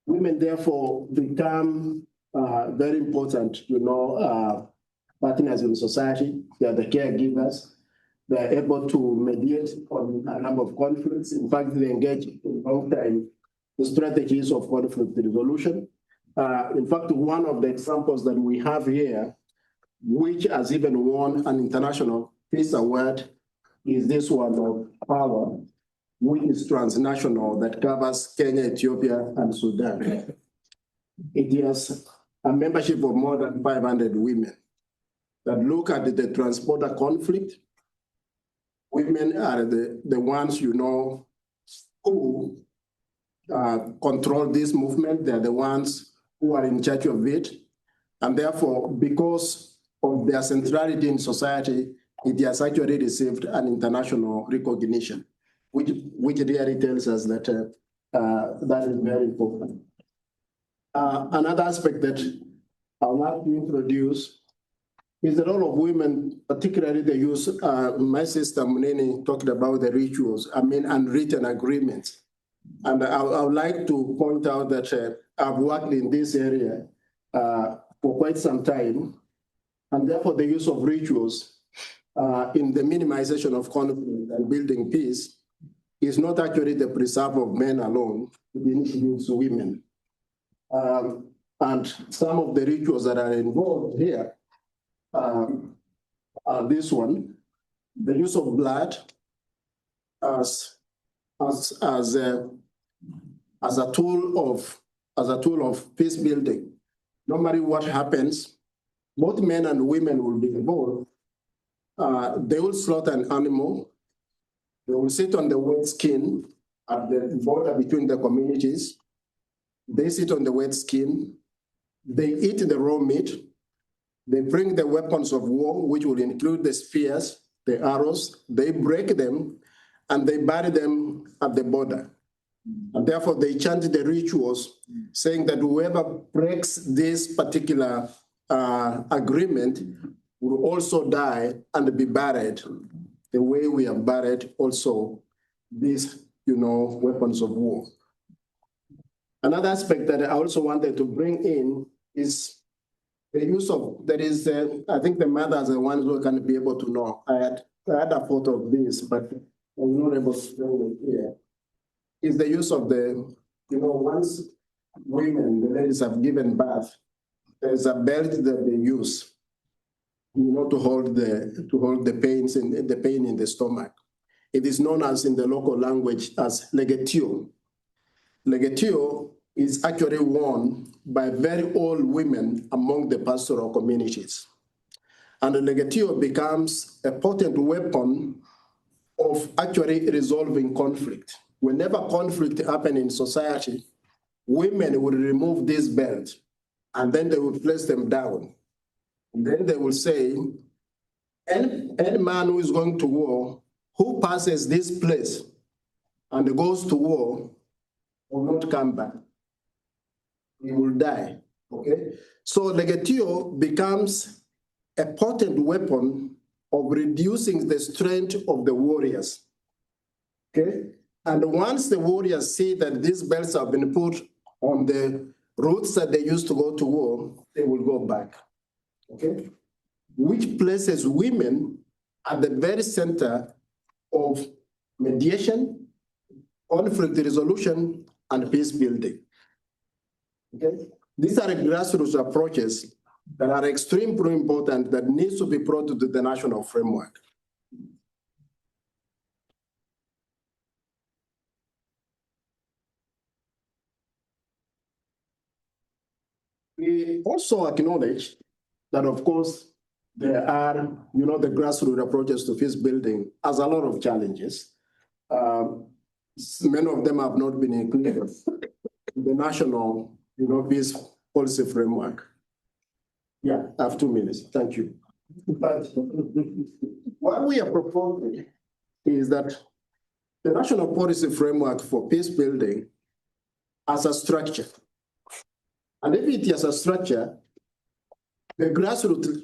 women therefore become very important, partners in society. They are the caregivers. They are able to mediate on a number of conflicts. In fact, they engage in long-time strategies of conflict resolution. In fact, one of the examples that we have here, which has even won an international peace award, is this one of Power, which is transnational, that covers Kenya, Ethiopia, and Sudan. It has a membership of more than 500 women that look at the transborder conflict. Women are the ones, who control this movement. They're the ones who are in charge of it. And therefore, because of their centrality in society, it has actually received an international recognition, which really tells us that that is very important. Another aspect that I would like to introduce is the role of women, particularly the use, my sister Munini talked about the rituals, unwritten agreements. And I would like to point out that I've worked in this area for quite some time, and therefore the use of rituals in the minimization of conflict and building peace is not actually the preserve of men alone, it includes women. And some of the rituals that are involved here are this one, the use of blood as a tool of peace building. Normally what happens, both men and women will be involved. They will slaughter an animal. They will sit on the wet skin at the border between the communities. They sit on the wet skin. They eat the raw meat. They bring the weapons of war, which will include the spears, the arrows. They break them, and they bury them at the border. And therefore, they chant the rituals, saying that whoever breaks this particular agreement will also die and be buried the way we have buried also these, weapons of war. Another aspect that I also wanted to bring in is the use of, I think the mothers are the ones who can be able to know. I had a photo of this, but I was not able to show it here. Is the use of once women, the ladies have given birth, there's a belt that they use, to hold the pain in the stomach. It is known as in the local language as legetio. Legetio is actually worn by very old women among the pastoral communities. And the legetio becomes a potent weapon of actually resolving conflict. Whenever conflict happens in society, women will remove this belt and then they will place them down. And then they will say, any man who is going to war, who passes this place and goes to war, will not come back. He will die, okay? So legetio becomes a potent weapon of reducing the strength of the warriors, okay? And once the warriors see that these belts have been put on the routes that they used to go to war, they will go back, okay? Which places women at the very center of mediation, conflict resolution, and peace building. Okay? These are grassroots approaches that are extremely important that needs to be brought to the national framework. We also acknowledge that, of course, there are, the grassroots approaches to peace building has a lot of challenges. Many of them have not been included in the national, peace policy framework. Yeah, I have 2 minutes. Thank you. But what we are proposing is that the national policy framework for peace building as a structure. And if it is a structure, the grassroots,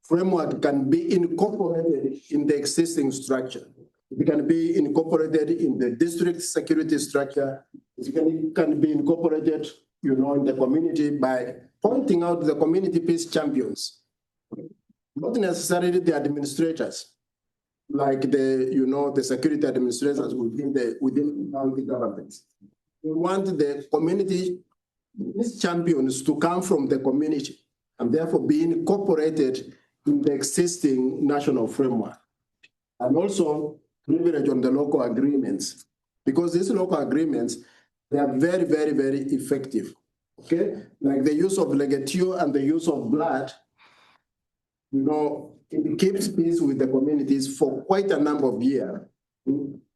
framework can be incorporated in the existing structure. It can be incorporated in the district security structure. It can be incorporated, in the community by pointing out the community peace champions, not necessarily the administrators, like the security administrators within county governments. We want the community peace champions to come from the community and therefore be incorporated in the existing national framework. And also leverage on the local agreements, because these local agreements, they are very, very, very effective. Okay, like the use of legatio and the use of blood, it keeps peace with the communities for quite a number of years.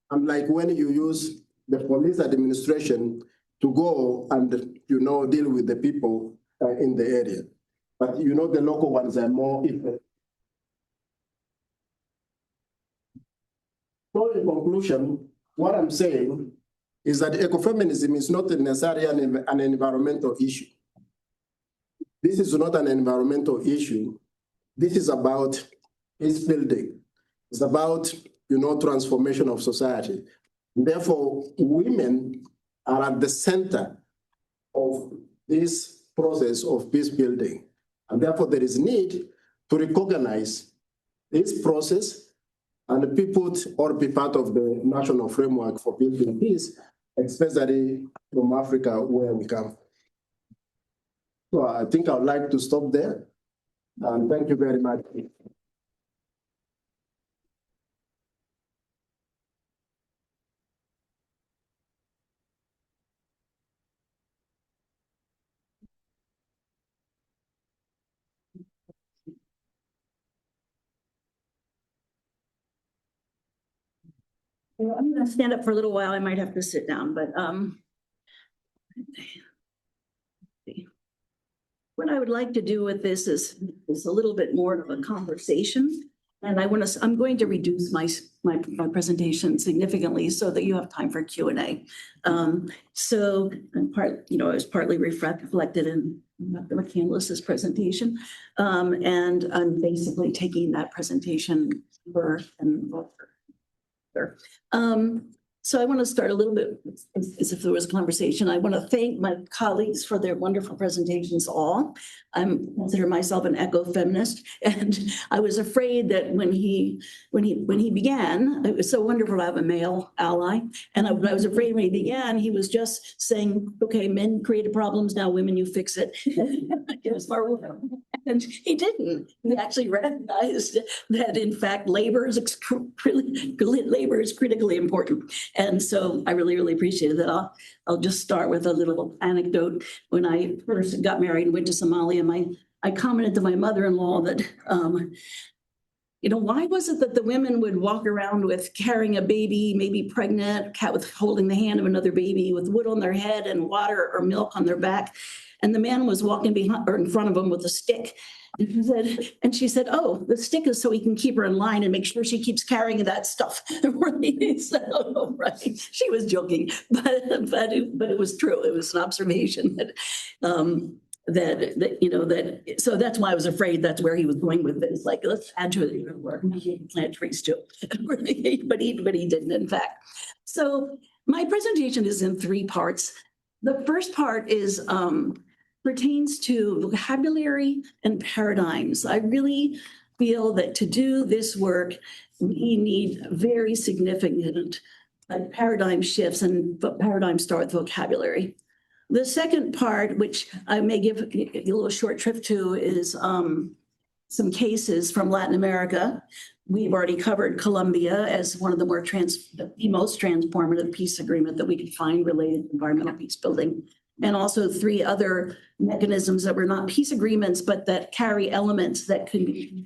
Unlike when you use the police administration to go and, deal with the people in the area. But, the local ones are more effective. So in conclusion, what I'm saying is that ecofeminism is not necessarily an environmental issue. This is not an environmental issue. This is about peace building. It's about, transformation of society. Therefore, women are at the center of this process of peace building. And therefore, there is need to recognize this process and be put or be part of the national framework for building peace, especially from Africa, where we come. So I think I would like to stop there. And thank you very much. Well, I'm going to stand up for a little while. I might have to sit down, but what I would like to do with this is a little bit more of a conversation. And I'm going to reduce my presentation significantly so that you have time for Q&A. So it was partly reflected in Dr. McCandless's presentation. And I'm basically taking that presentation for and so I want to start a little bit as if there was a conversation. I want to thank my colleagues for their wonderful presentations all. I consider myself an eco-feminist, and I was afraid that when he began, it was so wonderful to have a male ally. And I was afraid when he began, he was just saying, okay, men created problems, now women, you fix it. And he didn't. He actually recognized that, in fact, labor is critically important. And so I really, really appreciated that. I'll just start with a little anecdote. When I first got married and went to Somalia, I commented to my mother-in-law that, why was it that the women would walk around with carrying a baby, maybe pregnant, cat with holding the hand of another baby with wood on their head and water or milk on their back, and the man was walking behind or in front of them with a stick. And she said, oh, the stick is so he can keep her in line and make sure she keeps carrying that stuff. Right? So, right. She was joking, but it was true. It was an observation so that's why I was afraid that's where he was going with this. Like, let's add to it work. Plant trees too. but he didn't, in fact. So my presentation is in 3 parts. The first part is pertains to vocabulary and paradigms. I really feel that to do this work, we need very significant paradigm shifts, and paradigms start with vocabulary. The second part, which I may give a little short trip to, is some cases from Latin America. We've already covered Colombia as one of the most transformative peace agreement that we could find related to environmental peace building. And also 3 other mechanisms that were not peace agreements, but that carry elements that could be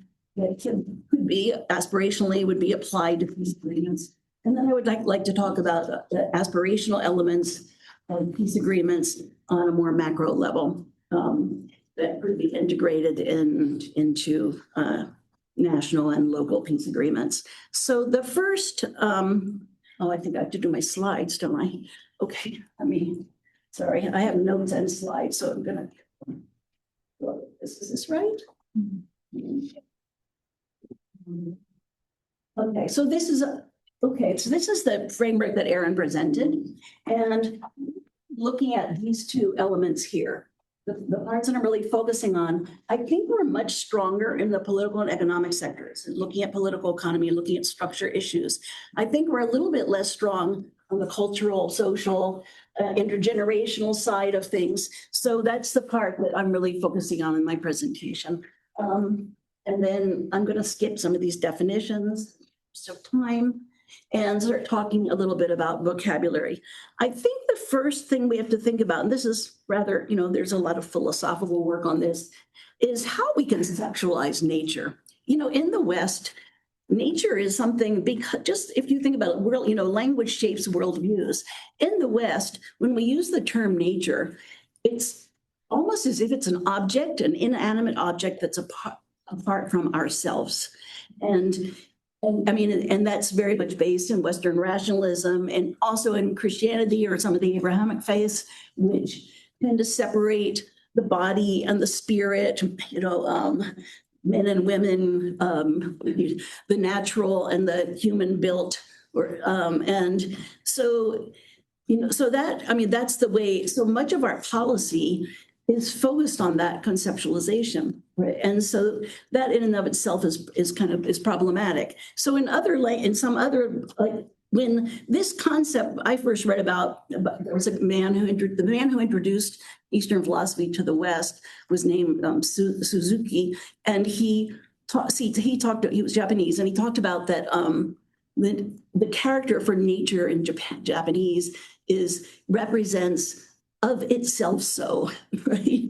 aspirationally would be applied to peace agreements. And then I would like to talk about the aspirational elements of peace agreements on a more macro level that could be integrated into national and local peace agreements. So the first, I think I have to do my slides, don't I? Okay, sorry, I have notes and slides, so I'm gonna, is this right? Okay, so this is the framework that Aaron presented, and looking at these two elements here, the parts that I'm really focusing on, I think we're much stronger in the political and economic sectors, looking at political economy, looking at structure issues. I think we're a little bit less strong on the cultural, social, intergenerational side of things. So that's the part that I'm really focusing on in my presentation. And then I'm going to skip some of these definitions, so time, and start talking a little bit about vocabulary. I think the first thing we have to think about, and this is rather, there's a lot of philosophical work on this, is how we conceptualize nature. In the West, nature is something, because just if you think about it, language shapes worldviews. In the West, when we use the term nature, it's almost as if it's an object, an inanimate object that's apart from ourselves. And that's very much based in Western rationalism and also in Christianity or some of the Abrahamic faiths, which tend to separate the body and the spirit, men and women, the natural and the human built, and so, that's the way, so much of our policy is focused on that conceptualization, right? And so that in and of itself is problematic. So in some other, when this concept I first read about there was the man who introduced Eastern philosophy to the West was named Suzuki, and he was Japanese, and he talked about that the character for nature in Japanese represents of itself so, right?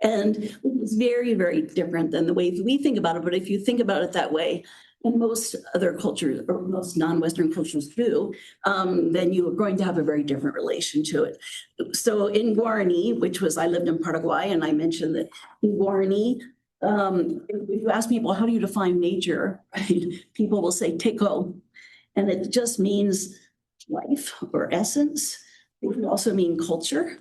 And it's very, very different than the way we think about it. But if you think about it that way, and most other cultures or most non-Western cultures do, then you are going to have a very different relation to it. So in Guarani, I lived in Paraguay, and I mentioned that in Guarani, if you ask people, how do you define nature, right? People will say teco, and it just means life or essence. It can also mean culture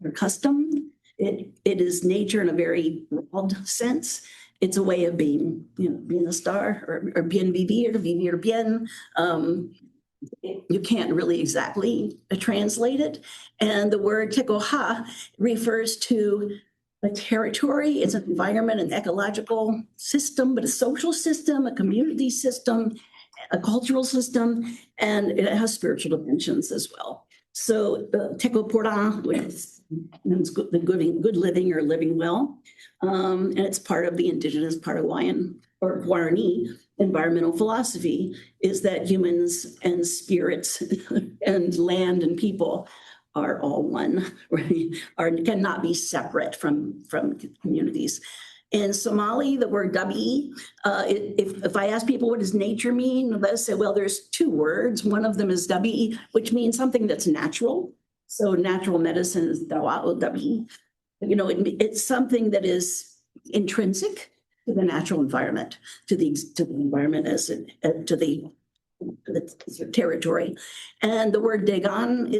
or custom. It is nature in a very broad sense. It's a way of being, being a star or bien vivir, vivir bien. You can't really exactly translate it. And the word tecoha refers to a territory. It's an environment, an ecological system, but a social system, a community system, a cultural system, and it has spiritual dimensions as well. So Tecopora, which means good living or living well, and it's part of the indigenous Paraguayan or Guarani environmental philosophy, is that humans and spirits and land and people are all one, right? Cannot be separate from communities. In Somali, the word dabi, if I ask people what does nature mean, they'll say, well, there's two words. One of them is dabi, which means something that's natural. So natural medicine is dawa dabi. It's something that is intrinsic to the natural environment, to the environment to the territory. And the word degan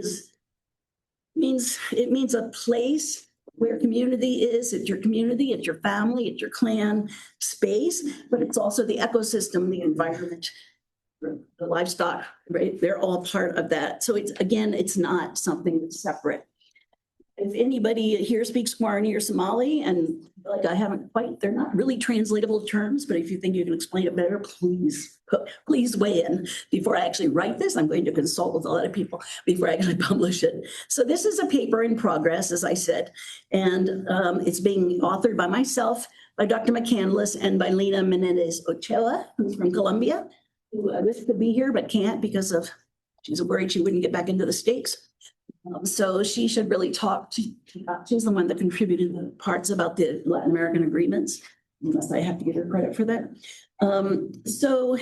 means a place where community is. It's your community, it's your family, it's your clan space, but it's also the ecosystem, the environment, the livestock, right? They're all part of that. So it's not something that's separate. If anybody here speaks Guarani or Somali, and they're not really translatable terms, but if you think you can explain it better, please weigh in. Before I actually write this, I'm going to consult with a lot of people before I actually publish it. So this is a paper in progress, as I said, and it's being authored by myself, by Dr. McCandless, and by Lena Menendez Ochoa, who's from Colombia, who I wish could be here but can't because she's worried she wouldn't get back into the States. So she should really talk. She's the one that contributed the parts about the Latin American agreements, unless I have to give her credit for that. So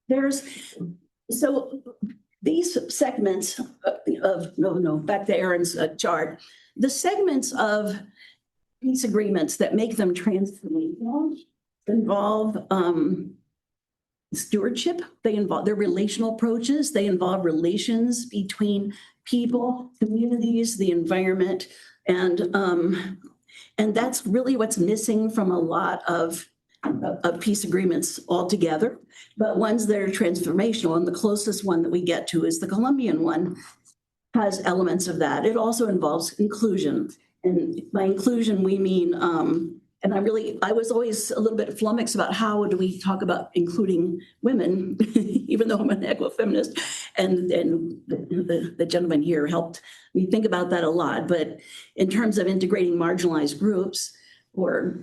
there's So these segments back to Aaron's chart, the segments of peace agreements that make them transformational involve stewardship. They involve their relational approaches. They involve relations between people, communities, the environment, and that's really what's missing from a lot of peace agreements altogether. But ones that are transformational, and the closest one that we get to is the Colombian one, has elements of that. It also involves inclusion. And by inclusion, we mean, and I was always a little bit flummoxed about how do we talk about including women, even though I'm an ecofeminist, and the gentleman here helped me think about that a lot. But in terms of integrating marginalized groups, or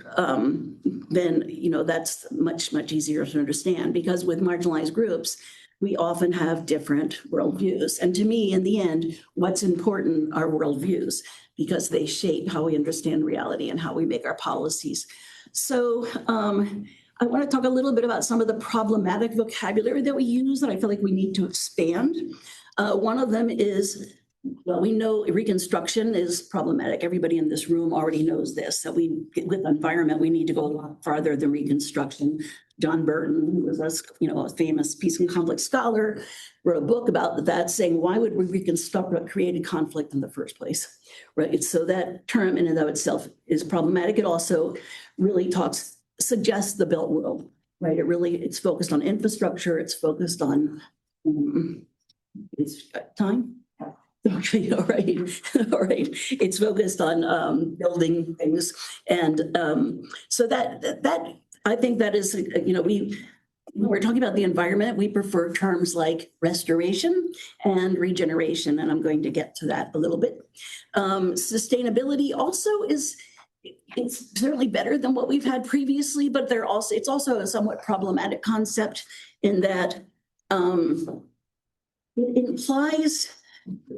then, that's much easier to understand, because with marginalized groups, we often have different worldviews. And to me, in the end, what's important are worldviews, because they shape how we understand reality and how we make our policies. So I want to talk a little bit about some of the problematic vocabulary that we use that I feel like we need to expand. One of them is, well, we know Reconstruction is problematic. Everybody in this room already knows this, that with environment, we need to go a lot farther than Reconstruction. John Burton, who was a famous peace and conflict scholar, wrote a book about that, saying, why would we reconstruct what created conflict in the first place, right? So that term in and of itself is problematic. It also really suggests the built world, right? It's focused on infrastructure. It's focused on, it's time. Okay, all right. It's focused on building things. And so that I think that is, when we're talking about the environment, we prefer terms like restoration and regeneration, and I'm going to get to that a little bit. Sustainability also it's certainly better than what we've had previously, but it's also a somewhat problematic concept in that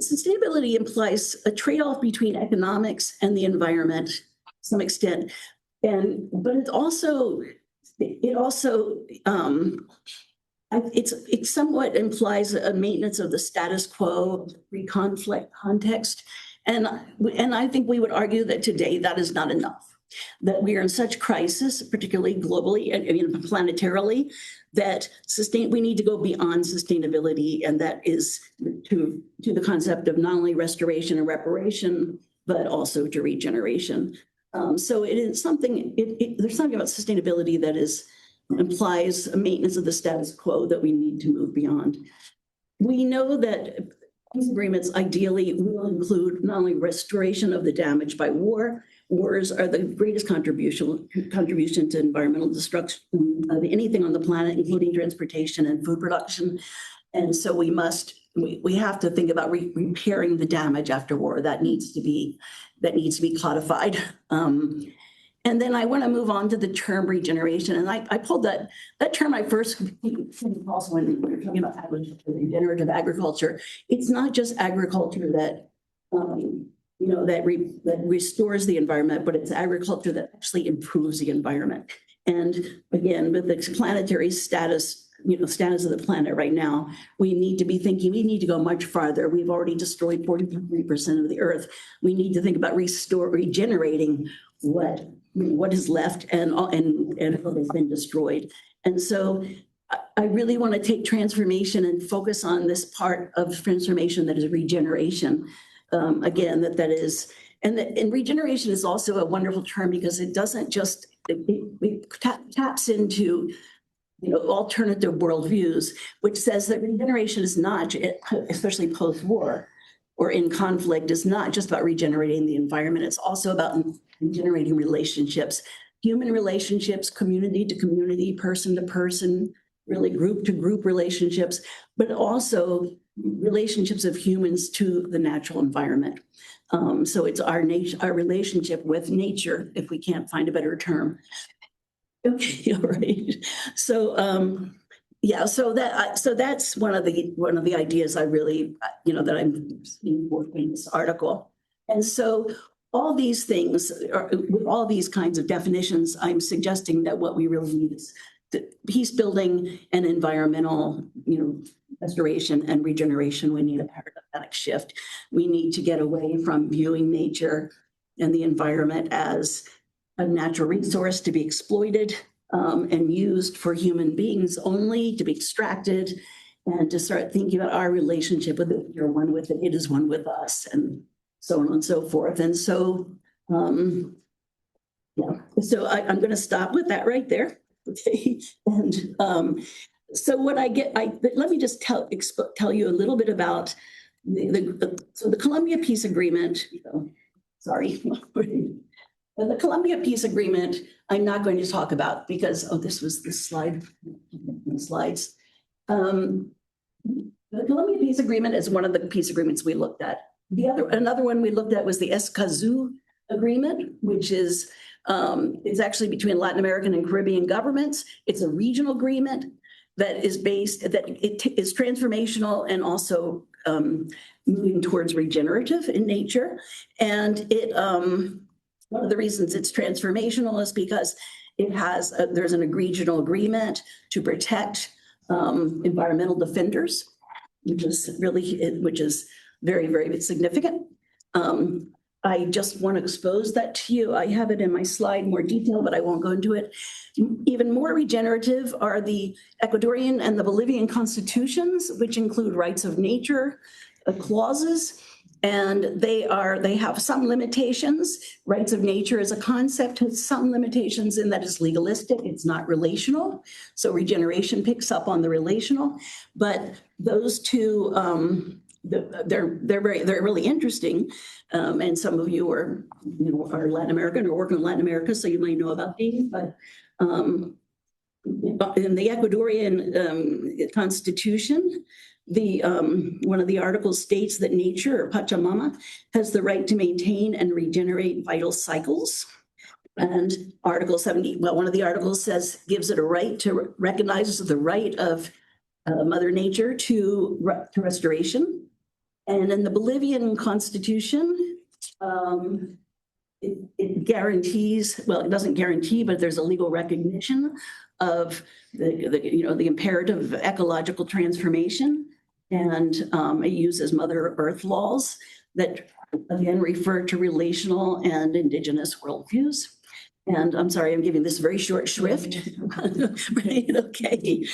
sustainability implies a trade-off between economics and the environment to some extent. But it somewhat implies a maintenance of the status quo, pre-conflict context. And I think we would argue that today that is not enough, that we are in such crisis, particularly globally and planetarily, that we need to go beyond sustainability, and that is to the concept of not only restoration and reparation, but also to regeneration. So it is something, there's something about sustainability that implies a maintenance of the status quo that we need to move beyond. We know that peace agreements ideally will include not only restoration of the damage by war. Wars are the greatest contribution to environmental destruction of anything on the planet, including transportation and food production. And so we have to think about repairing the damage after war. That needs to be codified. And then I want to move on to the term regeneration. And I pulled that term I first also when we were talking about agriculture, regenerative agriculture. It's not just agriculture that that restores the environment, but it's agriculture that actually improves the environment. And again, with the planetary status of the planet right now, we need to be thinking, we need to go much farther. We've already destroyed 43% of the earth. We need to think about regenerating what is left and what has been destroyed. And so I really want to take transformation and focus on this part of transformation that is regeneration. Again, and regeneration is also a wonderful term because it doesn't just, it taps into alternative worldviews, which says that regeneration is not, especially post-war or in conflict, is not just about regenerating the environment. It's also about regenerating relationships, human relationships, community to community, person to person, really group to group relationships, but also relationships of humans to the natural environment. So it's our relationship with nature, if we can't find a better term. Okay, all right. So so that's one of the ideas I really that I'm seeing in this article. And so all these things, with all these kinds of definitions, I'm suggesting that what we really need is peace building and environmental, restoration and regeneration. We need a paradigmatic shift. We need to get away from viewing nature and the environment as a natural resource to be exploited and used for human beings only, to be extracted, and to start thinking about our relationship with it. You're one with it, it is one with us, and so on and so forth. And so, yeah, so I'm going to stop with that right there. Okay. And so what let me just tell you a little bit about the Columbia Peace Agreement. Sorry. The Columbia Peace Agreement, I'm not going to talk about because, this was the slide, slides. The Columbia Peace Agreement is one of the peace agreements we looked at. Another one we looked at was the Escazú Agreement, which is it's actually between Latin American and Caribbean governments. It's a regional agreement that is it is transformational and also moving towards regenerative in nature. And one of the reasons it's transformational is because there's an regional agreement to protect environmental defenders, which is very, very significant. I just want to expose that to you. I have it in my slide in more detail, but I won't go into it. Even more regenerative are the Ecuadorian and the Bolivian constitutions, which include rights of nature clauses. And they have some limitations. Rights of nature as a concept has some limitations in that it's legalistic, it's not relational. So regeneration picks up on the relational, but those two, they're really interesting. And some of you are Latin American or work in Latin America, so you might know about these, but in the Ecuadorian constitution, one of the articles states that nature, or Pachamama, has the right to maintain and regenerate vital cycles. And Article 70, one of the articles gives it a right to recognize the right of Mother Nature to restoration. And in the Bolivian constitution, it guarantees, well, it doesn't guarantee, but there's a legal recognition of the imperative of ecological transformation. And it uses Mother Earth laws that again refer to relational and indigenous worldviews. And I'm sorry, I'm giving this very short shrift. Right, okay.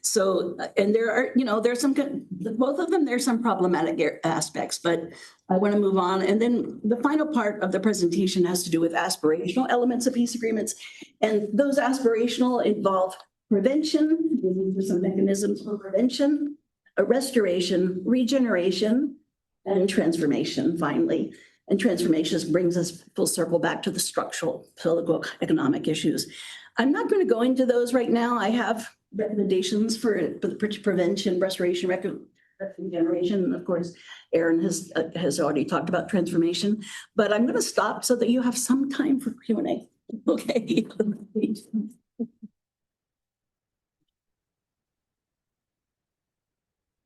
So, and there's some, both of them, there's some problematic aspects, but I want to move on. And then the final part of the presentation has to do with aspirational elements of peace agreements. And those aspirational involve prevention, there's some mechanisms for prevention, restoration, regeneration, and transformation, finally. And transformation brings us full circle back to the structural, political, economic issues. I'm not going to go into those right now. I have recommendations for prevention, restoration, regeneration. And of course, Aaron has already talked about transformation, but I'm going to stop so that you have some time for Q&A. Okay.